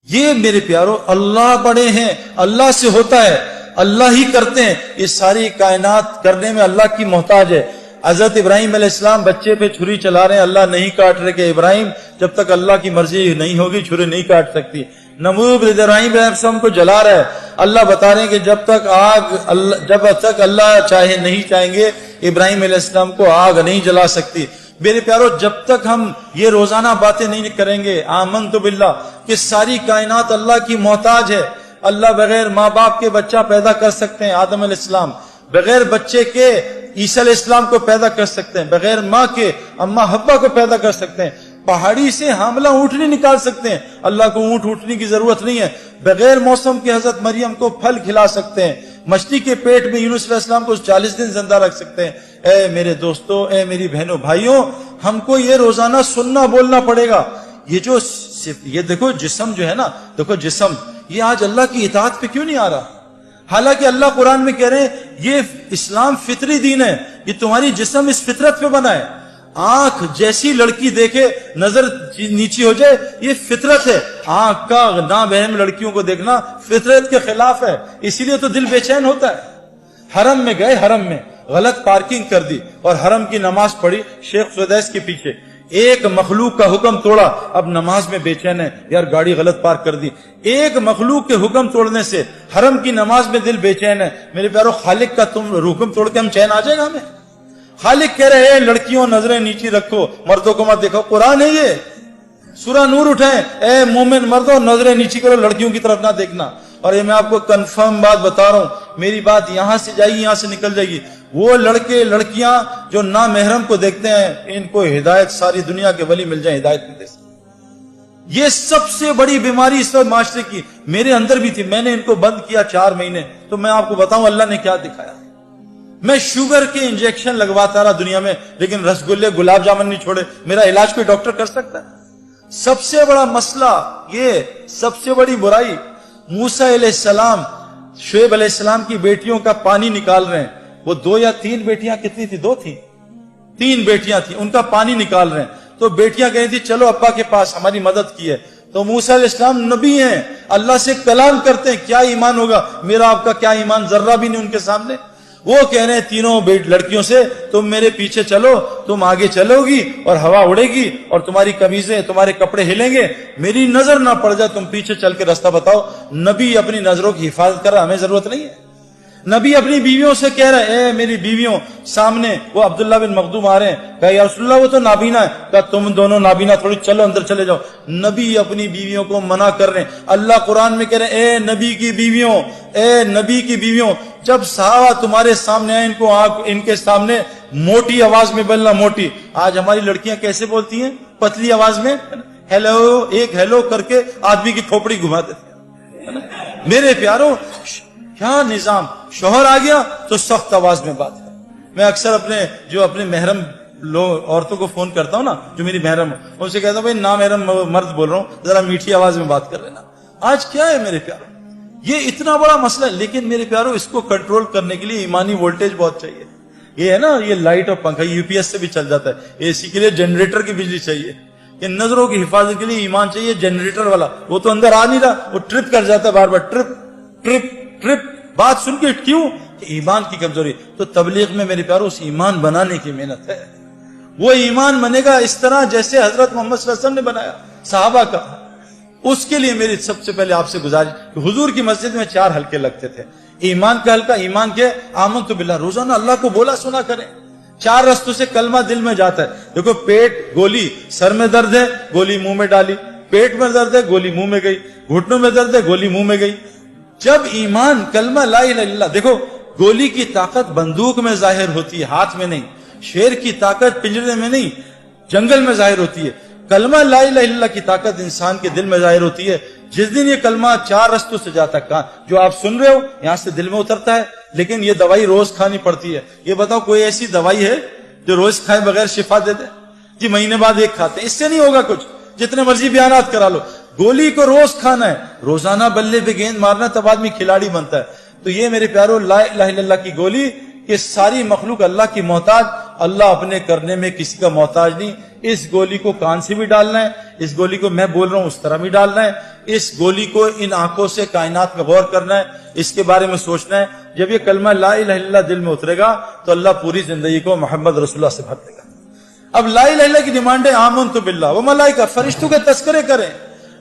یہ میرے پیارو اللہ بڑے ہیں، اللہ سے ہوتا ہے، اللہ ہی کرتے ہیں، یہ ساری کائنات کرنے میں اللہ کی محتاج ہے۔ حضرت ابراہیم علیہ السلام بچے پہ چھری چلا رہے ہیں، اللہ نہیں کاٹ رہے کہ ابراہیم جب تک اللہ کی مرضی نہیں ہوگی چھری نہیں کاٹ سکتی۔ نمرود ابراہیم علیہ السلام کو جلا رہا ہے، اللہ بتا رہے ہیں کہ جب تک اللہ چاہے نہیں چاہیں گے ابراہیم علیہ السلام کو آگ نہیں جلا سکتی۔ میرے پیارو جب تک ہم یہ روزانہ باتیں نہیں کریں گے آمنت باللہ کہ ساری کائنات اللہ کی محتاج ہے، اللہ بغیر ماں باپ کے بچہ پیدا کر سکتے ہیں، آدم علیہ السلام بغیر بچے کے عیسیٰ علیہ السلام کو پیدا کر سکتے ہیں، بغیر ماں کے اماں حوا کو پیدا کر سکتے ہیں، پہاڑی سے حاملہ اونٹنی نکال سکتے ہیں، اللہ کو اونٹ اونٹنے کی ضرورت نہیں ہے، بغیر موسم کے حضرت مریم کو پھل کھلا سکتے ہیں، مچھلی کے پیٹ میں یونس علیہ السلام کو 40 دن زندہ رکھ سکتے ہیں۔ اے میرے دوستو، اے میری بہنوں بھائیوں، ہم کو یہ روزانہ سننا بولنا پڑے گا۔ یہ دیکھو جسم جو ہے نا، دیکھو جسم یہ آج اللہ کی اطاعت پہ کیوں نہیں آ رہا؟ حالانکہ اللہ قرآن میں کہہ رہے ہیں یہ اسلام فطری دین ہے، یہ تمہاری جسم اس فطرت پہ بنا ہے۔ آنکھ جیسی لڑکی دیکھے نظر نیچی ہو جائے، یہ فطرت ہے۔ آنکھ کا نابہم لڑکیوں کو دیکھنا فطرت کے خلاف ہے، اسی لیے تو دل بے چین ہوتا ہے۔ حرم میں گئے، حرم میں غلط پارکنگ کر دی اور حرم کی نماز پڑھی شیخ سدیس کے پیچھے، ایک مخلوق کا حکم توڑا، اب نماز میں بے چین ہے، یار گاڑی غلط پارک کر دی۔ ایک مخلوق کے حکم توڑنے سے حرم کی نماز میں دل بے چین ہے۔ میرے پیارو خالق کا تم حکم توڑ کے ہم چین آ جائے گا ہمیں؟ خالق کہہ رہے ہیں لڑکیوں نظریں نیچی رکھو، مردوں کو مت دیکھو، قرآن ہے یہ، سورہ نور اٹھائیں، اے مومن مردوں نظریں نیچی کرو، لڑکیوں کی طرف نہ دیکھنا۔ اور یہ میں آپ کو کنفرم بات بتا رہا ہوں، میری بات یہاں سے جائے گی یہاں سے نکل جائے گی، وہ لڑکے لڑکیاں جو نامحرم کو دیکھتے ہیں ان کو ہدایت ساری دنیا کے ولی مل جائیں، ہدایت نہیں دے سکتے۔ یہ سب سے بڑی بیماری اس وقت معاشرے کی میرے اندر بھی تھی، میں نے ان کو بند کیا 4 مہینے، تو میں آپ کو بتاؤں اللہ نے کیا دکھایا۔ میں شوگر کے انجیکشن لگواتا رہا دنیا میں، لیکن رسگلے گلاب جامن نہیں چھوڑے۔ میرا علاج کوئی ڈاکٹر کر سکتا ہے؟ سب سے بڑا مسئلہ یہ، سب سے بڑی برائی، موسیٰ علیہ السلام شعیب علیہ السلام کی بیٹیوں کا پانی نکال رہے ہیں، وہ 2 یا 3 بیٹیاں، کتنی تھی؟ 2 تھی، 3 بیٹیاں تھیں، ان کا پانی نکال رہے ہیں، تو بیٹیاں کہہ رہی تھی چلو ابا کے پاس ہماری مدد کی ہے۔ تو موسیٰ علیہ السلام نبی ہیں، اللہ سے کلام کرتے ہیں، کیا ایمان ہوگا؟ میرا آپ کا کیا ایمان؟ ذرہ بھی نہیں ان کے سامنے۔ وہ کہہ رہے ہیں تینوں لڑکیوں سے تم میرے پیچھے چلو، تم آگے چلو گی اور ہوا اڑے گی اور تمہاری قمیضیں تمہارے کپڑے ہلیں گے، میری نظر نہ پڑ جائے، تم پیچھے چل کے راستہ بتاؤ۔ نبی اپنی نظروں کی حفاظت کر رہا، ہمیں ضرورت نہیں ہے۔ نبی اپنی بیویوں سے کہہ رہے ہیں اے میری بیویوں، سامنے وہ عبداللہ بن مخدوم آ رہے ہیں، کہا یا رسول اللہ وہ تو نابینا ہے، کہا تم دونوں نابینا تھوڑی، چلو اندر چلے جاؤ۔ نبی اپنی بیویوں کو منع کر رہے ہیں۔ اللہ قرآن میں کہہ رہے ہیں اے نبی کی بیویوں، اے نبی کی بیویوں، جب صحابہ تمہارے سامنے آئے ان کے سامنے موٹی آواز میں بولنا، موٹی۔ آج ہماری لڑکیاں کیسے بولتی ہیں؟ پتلی آواز میں، ہیلو، ایک ہیلو کر کے آدمی کی کھوپڑی گھما دیتی ہیں۔ میرے پیارو کیا نظام! شوہر آ گیا تو سخت آواز میں بات کر۔ میں اکثر اپنے محرم عورتوں کو فون کرتا ہوں نا، جو میری محرم، ان سے کہتا ہوں بھائی نامحرم مرد بول رہا ہوں، ذرا میٹھی آواز میں بات کر لینا۔ آج کیا ہے میرے پیارو؟ یہ اتنا بڑا مسئلہ ہے، لیکن میرے پیارو اس کو کنٹرول کرنے کے لیے ایمانی وولٹیج بہت چاہیے۔ یہ ہے نا، یہ لائٹ اور پنکھا یو پی ایس سے بھی چل جاتا ہے، اے سی کے لیے جنریٹر کی بجلی چاہیے، کہ نظروں کی حفاظت کے لیے ایمان چاہیے جنریٹر والا۔ وہ تو اندر آ نہیں رہا، وہ ٹرپ کر جاتا ہے بار بار، ٹرپ ٹرپ ٹرپ، بات سن کے کیوں؟ کہ ایمان کی کمزوری۔ تو تبلیغ میں میرے پیارو اس ایمان بنانے کی محنت ہے۔ وہ ایمان بنے گا اس طرح جیسے حضرت محمد صلی اللہ علیہ وسلم نے بنایا صحابہ کا۔ اس کے لیے میری سب سے پہلے آپ سے گزارش کہ حضور کی مسجد میں 4 حلقے لگتے تھے، ایمان کا حلقہ، ایمان کے آمنت باللہ، روزانہ اللہ کو بولا سنا کریں۔ 4 رستوں سے کلمہ دل میں جاتا ہے۔ دیکھو پیٹ گولی، سر میں درد ہے گولی منہ میں ڈالی، پیٹ میں درد ہے گولی منہ میں گئی، گھٹنوں میں درد ہے گولی منہ میں گئی۔ جب ایمان کلمہ لا الہ الا اللہ، دیکھو گولی کی طاقت بندوق میں ظاہر ہوتی ہے، ہاتھ میں نہیں۔ شیر کی طاقت پنجرے میں نہیں، جنگل میں ظاہر ہوتی ہے۔ کلمہ لا الہ الا اللہ کی طاقت انسان کے دل میں ظاہر ہوتی ہے۔ جس دن یہ کلمہ 4 رستوں سے جاتا ہے، جو آپ سن رہے ہو یہاں سے دل میں اترتا ہے، لیکن یہ دوائی روز کھانی پڑتی ہے۔ یہ بتاؤ کوئی ایسی دوائی ہے جو روز کھائے بغیر شفا دے دے؟ جی مہینے بعد ایک کھاتے ہیں، اس سے نہیں ہوگا کچھ، جتنے مرضی بیانات کرا لو۔ گولی کو روز کھانا ہے، روزانہ بلے پہ گیند مارنا، تب آدمی کھلاڑی بنتا ہے۔ تو یہ میرے پیارو لا الہ الا اللہ کی گولی، کہ ساری مخلوق اللہ کی محتاج، اللہ اپنے کرنے میں کسی کا محتاج نہیں۔ اس گولی کو کان سے بھی ڈالنا ہے، اس گولی کو میں بول رہا ہوں اس طرح بھی ڈالنا ہے، اس گولی کو ان آنکھوں سے کائنات میں غور کرنا ہے، اس کے بارے میں سوچنا ہے۔ جب یہ کلمہ لا الہ الا اللہ دل میں اترے گا تو اللہ پوری زندگی کو محمد رسول اللہ سے بھر دے گا۔ اب لا الہ الا اللہ کی ڈیمانڈ ہے آمنت باللہ و ملائکہ، فرشتوں کے تذکرے کریں،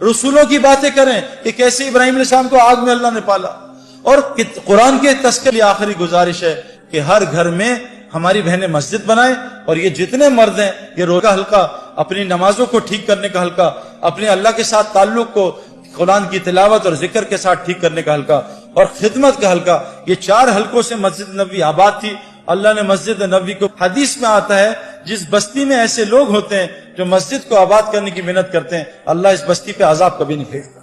رسولوں کی باتیں کریں کہ کیسے ابراہیم علیہ السلام کو آگ میں اللہ نے پالا، اور قرآن کے تذکرے۔ آخری گزارش ہے کہ ہر گھر میں ہماری بہنیں مسجد بنائیں، اور یہ جتنے مرد ہیں یہ روزہ حلقہ، اپنی نمازوں کو ٹھیک کرنے کا حلقہ، اپنے اللہ کے ساتھ تعلق کو قرآن کی تلاوت اور ذکر کے ساتھ ٹھیک کرنے کا حلقہ، اور خدمت کا حلقہ، یہ 4 حلقوں سے مسجد نبوی آباد تھی۔ اللہ نے مسجد نبوی کو، حدیث میں آتا ہے جس بستی میں ایسے لوگ ہوتے ہیں جو مسجد کو آباد کرنے کی محنت کرتے ہیں، اللہ اس بستی پہ عذاب کبھی نہیں بھیجتا۔